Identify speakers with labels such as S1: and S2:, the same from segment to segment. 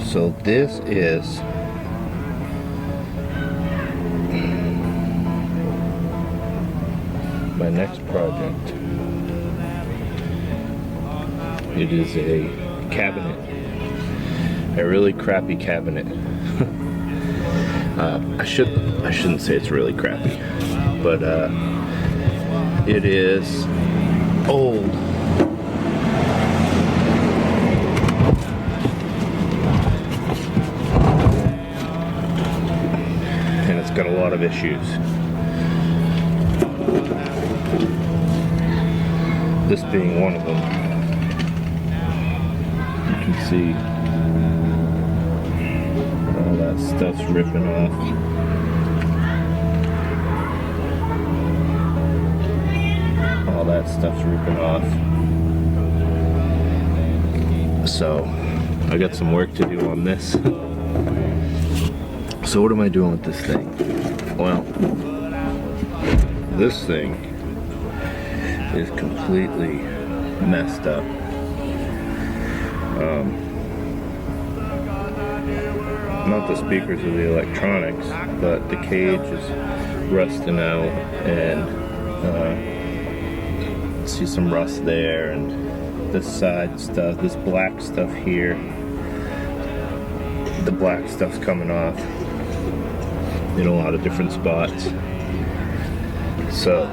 S1: So this is my next project. It is a cabinet, a really crappy cabinet. I shouldn't say it's really crappy, but it is old. Got a lot of issues. This being one of them. You can see all that stuff's ripping off. All that stuff's ripping off. So I got some work to do on this. So what am I doing with this thing? Well, this thing is completely messed up. Not the speakers or the electronics, but the cage is rusting out, and see some rust there, and this side stuff, this black stuff here, the black stuff's coming off in a lot of different spots. So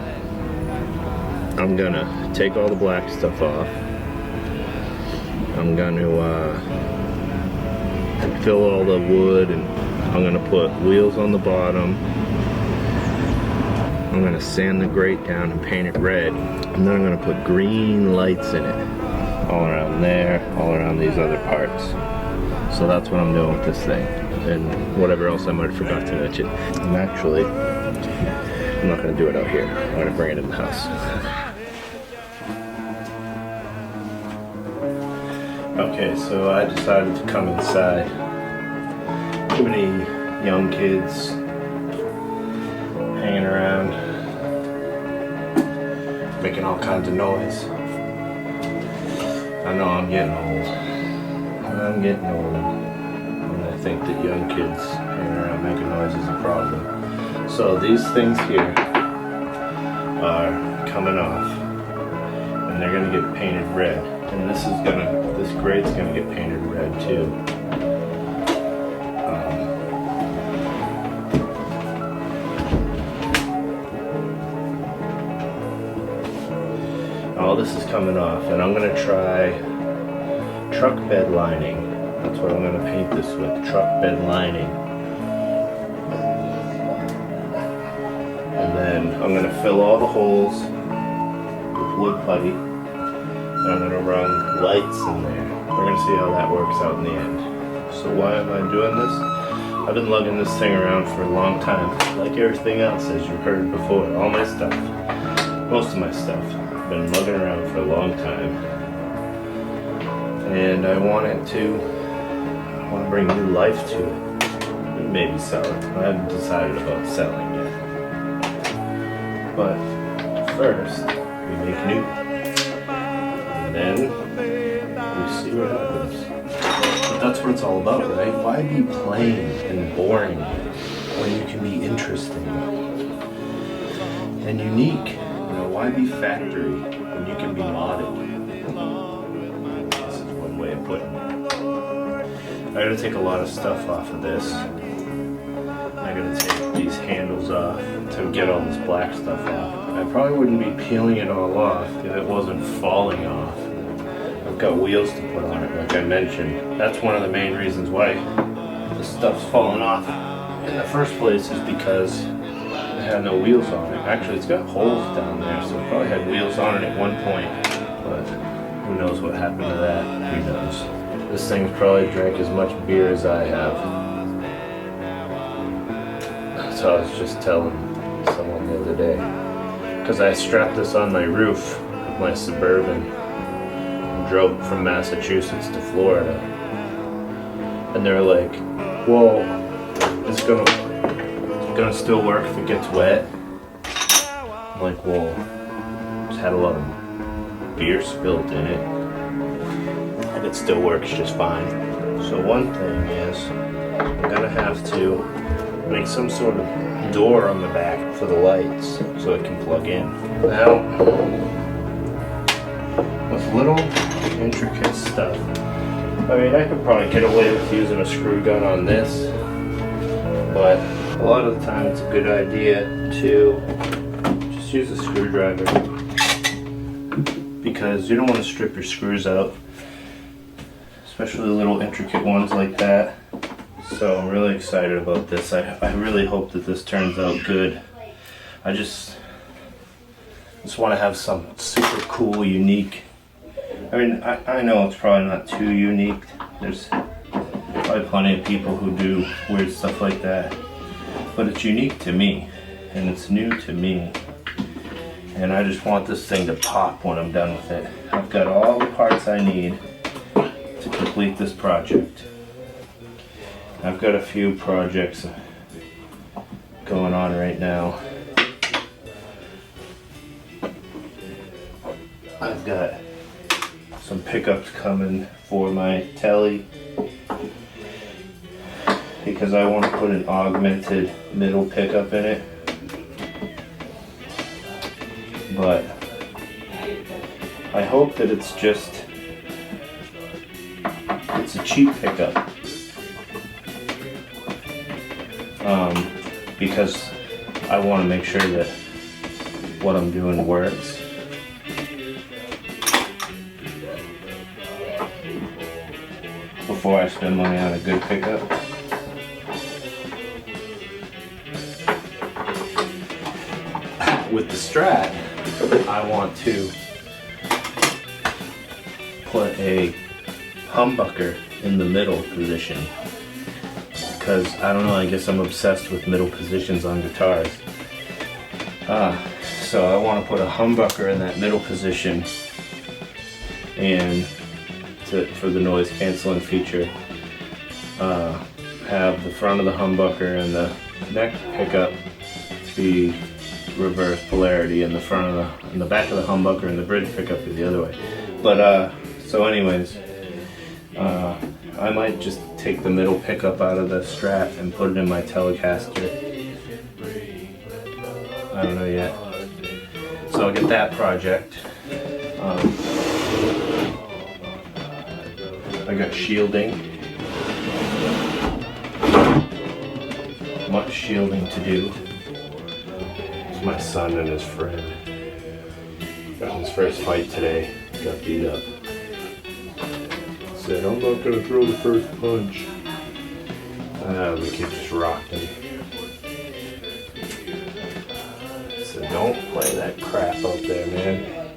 S1: I'm gonna take all the black stuff off. I'm gonna fill all the wood, and I'm gonna put wheels on the bottom. I'm gonna sand the grate down and paint it red, and then I'm gonna put green lights in it all around there, all around these other parts. So that's what I'm doing with this thing, and whatever else I might have forgot to mention. I'm not gonna do it out here. I'm gonna bring it in the house. Okay, so I decided to come inside. Too many young kids hanging around, making all kinds of noise. I know I'm getting old. I'm getting old, and I think that young kids hanging around making noise is a problem. So these things here are coming off, and they're gonna get painted red. And this grate's gonna get painted red too. All this is coming off, and I'm gonna try truck bed lining. That's what I'm going to paint this with, truck bed lining. And then I'm going to fill all the holes with wood putty, and I'm going to run lights in there. We're going to see how that works out in the end. So why am I doing this? I've been lugging this thing around for a long time, like everything else, as you heard before. All my stuff, most of my stuff, I've been lugging around for a long time. And I want to bring new life to it, and maybe sell it. I haven't decided about selling yet. But first, we make new. And then we see what happens. But that's what it's all about, right? Why be plain and boring when you can be interesting and unique? You know, why be factory when you can be modded? This is one way of putting it. I gotta take a lot of stuff off of this. I gotta take these handles off to get all this black stuff off. I probably wouldn't be peeling it all off if it wasn't falling off. I've got wheels to put on it, like I mentioned. That's one of the main reasons why this stuff's falling off in the first place, is because it had no wheels on it. Actually, it's got holes down there, so it probably had wheels on it at one point, but who knows what happened to that? Who knows? This thing's probably drank as much beer as I have. So I was just telling someone the other day, because I strapped this on my roof of my Suburban and drove from Massachusetts to Florida, and they're like, well, it's gonna still work if it gets wet. I'm like, well, it's had a lot of beer spilled in it and it still works just fine. So one thing is, I'm gonna have to make some sort of door on the back for the lights so it can plug in. Now, with little intricate stuff, I mean, I could probably get away with using a screw gun on this, but a lot of the time it's a good idea to just use a screwdriver, because you don't want to strip your screws out, especially little intricate ones like that. So I'm really excited about this. I really hope that this turns out good. I just want to have some super cool, unique. I mean, I know it's probably not too unique. There's probably plenty of people who do weird stuff like that. But it's unique to me, and it's new to me. And I just want this thing to pop when I'm done with it. I've got all the parts I need to complete this project. I've got a few projects going on right now. I've got some pickups coming for my telly, because I want to put an augmented middle pickup in it. But I hope that it's a cheap pickup. Because I want to make sure that what I'm doing works. Before I spend money on a good pickup. With the Strat, I want to put a humbucker in the middle position, because I don't know, I guess I'm obsessed with middle positions on guitars. So I want to put a humbucker in that middle position, and for the noise canceling feature, have the front of the humbucker and the neck pickup be reverse polarity, and the back of the humbucker and the bridge pickup be the other way. But so anyways, I might just take the middle pickup out of the Strat and put it in my Telecaster. I don't know yet. So I'll get that project. I got shielding. Much shielding to do. It's my son and his friend. Got in his first fight today. Got beat up. Said, I'm not gonna throw the first punch. The kid just rocked him. Said, don't play that crap out there, man.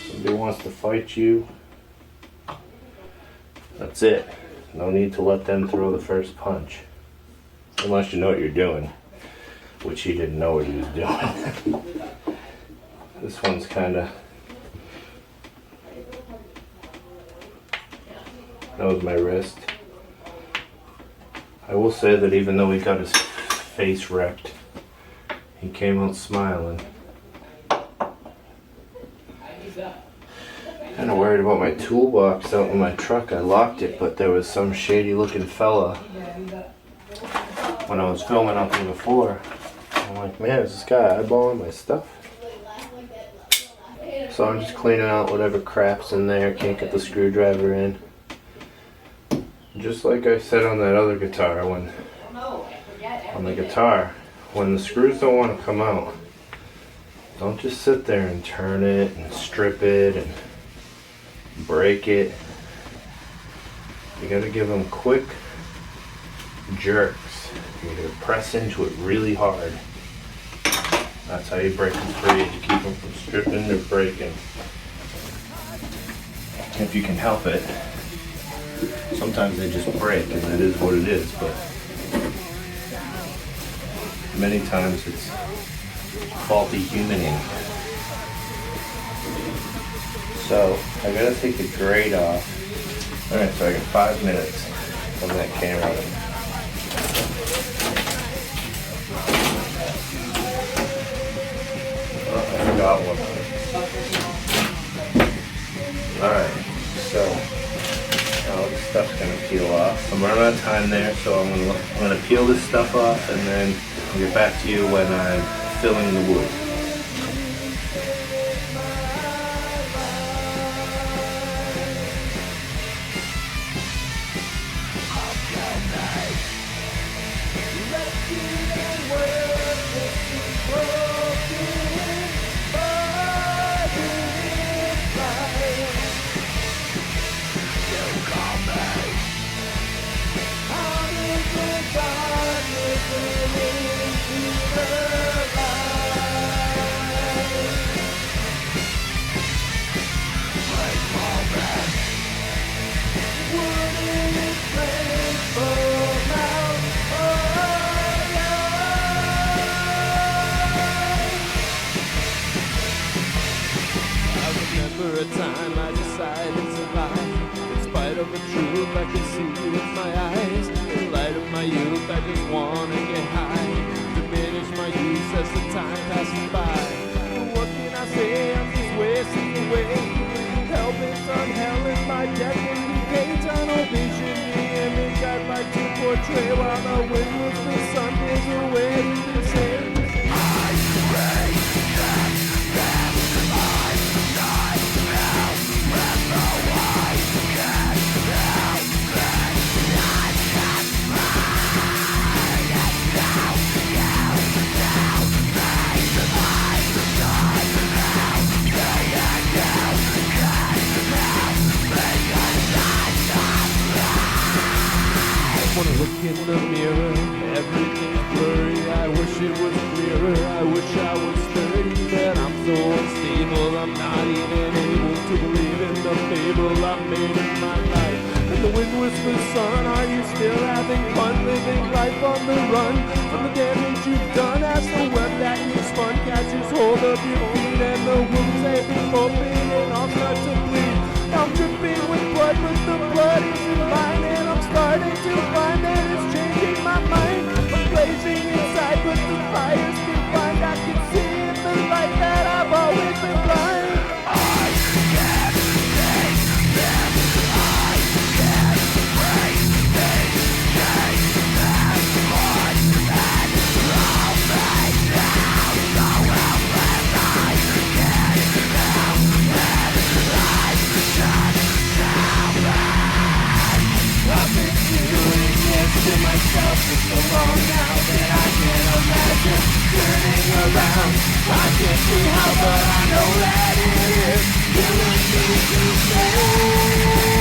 S1: Somebody wants to fight you. That's it. No need to let them throw the first punch. Unless you know what you're doing. Which he didn't know what he was doing. This one's kinda... That was my wrist. I will say that even though he got his face wrecked, he came out smiling. Kinda worried worried about my toolbox out in my truck. I locked it, but there was some shady looking fella when I was filming up here before. I'm like, man, is this guy eyeballing my stuff? So I'm just cleaning out whatever crap's in there. Can't get the screwdriver in. Just like I said on that other guitar, on the guitar, when the screws don't want to come out, don't just sit there and turn it and strip it and break it. You gotta give them quick jerks. You gotta press into it really hard. That's how you break them free, to keep them from stripping or breaking. If you can help it. Sometimes they just break, and that is what it is, but many times it's faulty humaning. So I gotta take the grate off. Alright, so I got 5 minutes on that camera. Oh, I forgot one. Alright, so all this stuff's gonna peel off. I'm running out of time there, so I'm gonna peel this stuff off, and then I'll get back to you when I'm filling the wood.
S2: A time I decided to lie. In spite of the truth I can see with my eyes. In light of my youth I just wanna get high. Diminish my use as the time passes by. What can I say? I'm just wasting away. Hell-bent on hell in my death will decay. Tunnel vision, the image I'd like to portray. While the wind moves the sun is away. You say I pray that when I look in the mirror, everything's blurry. I wish it was clearer. I wish I was sturdy, but I'm so unstable. I'm not even able to believe in the fable I made in my life. And the wind whispers, son, are you still having fun living life on the run from the damage you've done? As the web that you spun catches hold of your feet, and the wounds they've been open and I'll start to bleed. I'm dripping with blood, but the blood isn't mine, and I'm starting to find that it's changing my mind. I'm blazing inside, but the fire's confined. I can see in the light that I've always been blind. I can't take this. I can't break these chains that hold and hold me down. So helpless I can't help it. I've been doing this to myself for so long now that I can't imagine turning around. I can't see how, but I know that it is killing me to stay.